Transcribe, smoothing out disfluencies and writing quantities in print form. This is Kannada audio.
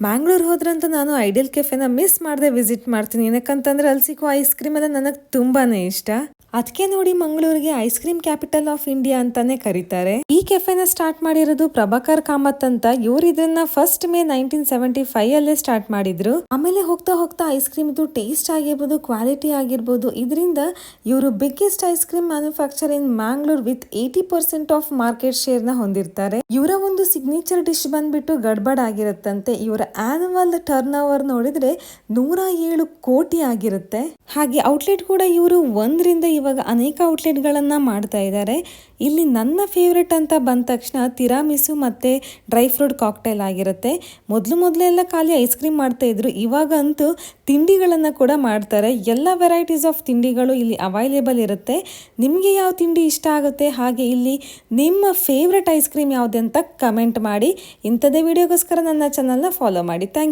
ಮ್ಯಾಂಗ್ಳೂರ್ ಹೋದ್ರಂತೂ ನಾನು ಐಡಿಯಲ್ ಕೆಫೆನ ಮಿಸ್ ಮಾಡದೆ ವಿಸಿಟ್ ಮಾಡ್ತೀನಿ. ಏನಕ್ಕಂತಂದ್ರೆ ಅಲ್ಲಿ ಸಿಕ್ಕೋ ಐಸ್ ಕ್ರೀಮ್ ಎಲ್ಲ ನನಗೆ ತುಂಬಾನೇ ಇಷ್ಟ. ಅದಕ್ಕೆ ನೋಡಿ ಮಂಗಳೂರಿಗೆ ice cream capital of India ಅಂತಾನೆ ಕರೀತಾರೆ. ಈ ಕೆಫೆನ ಸ್ಟಾರ್ಟ್ ಮಾಡಿರೋದು ಪ್ರಭಾಕರ್ ಕಾಮತ್ ಅಂತ. ಇವ್ರು ಇದನ್ನ ಫಸ್ಟ್ ಮೇ 1975 ಅಲ್ಲೇ ಸ್ಟಾರ್ಟ್ ಮಾಡಿದ್ರು. ಆಮೇಲೆ ಹೋಗ್ತಾ ಹೋಗ್ತಾ ಐಸ್ ಕ್ರೀಮ್ ಟೇಸ್ಟ್ ಆಗಿರ್ಬೋದು, ಕ್ವಾಲಿಟಿ ಆಗಿರ್ಬೋದು, ಇದರಿಂದ ಇವರು biggest ice cream manufacture in Mangalore with 80% of market share ನ ಹೊಂದಿರ್ತಾರೆ. ಇವರ ಒಂದು ಸಿಗ್ನೇಚರ್ ಡಿಶ್ ಬಂದ್ಬಿಟ್ಟು ಗಡ್ಬಡ್ ಆಗಿರುತ್ತಂತೆ. ಇವರ ಆನ್ಯುವಲ್ ಟರ್ನ್ ಓವರ್ ನೋಡಿದ್ರೆ 107 ಕೋಟಿ ಆಗಿರುತ್ತೆ. ಹಾಗೆ ಔಟ್ಲೆಟ್ ಕೂಡ ಇವರು ಒಂದರಿಂದ ಇವಾಗ ಅನೇಕ ಔಟ್ಲೆಟ್ ಗಳನ್ನ ಮಾಡ್ತಾ ಇದ್ದಾರೆ. ಇಲ್ಲಿ ನನ್ನ ಫೇವ್ರೆಟ್ ಅಂತ ಬಂದ ತಕ್ಷಣ ತಿರಾಮಿಸು ಮತ್ತೆ ಡ್ರೈ ಫ್ರೂಟ್ ಕಾಕ್ಟೈಲ್ ಆಗಿರುತ್ತೆ. ಮೊದಲೆಲ್ಲ ಖಾಲಿ ಐಸ್ ಕ್ರೀಮ್ ಮಾಡ್ತಾ ಇದ್ರು, ಇವಾಗ ಅಂತೂ ತಿಂಡಿಗಳನ್ನ ಕೂಡ ಮಾಡ್ತಾರೆ. ಎಲ್ಲ ವೆರೈಟೀಸ್ ಆಫ್ ತಿಂಡಿಗಳು ಇಲ್ಲಿ ಅವೈಲೇಬಲ್ ಇರುತ್ತೆ. ನಿಮಗೆ ಯಾವ ತಿಂಡಿ ಇಷ್ಟ ಆಗುತ್ತೆ, ಹಾಗೆ ಇಲ್ಲಿ ನಿಮ್ಮ ಫೇವ್ರೆಟ್ ಐಸ್ ಕ್ರೀಮ್ ಯಾವ್ದು ಅಂತ ಕಮೆಂಟ್ ಮಾಡಿ. ಇಂಥದೇ ವಿಡಿಯೋಗೋಸ್ಕರ ನನ್ನ ಚಾನಲ್ನ ಫಾಲೋ ಮಾಡಿ. Thank you.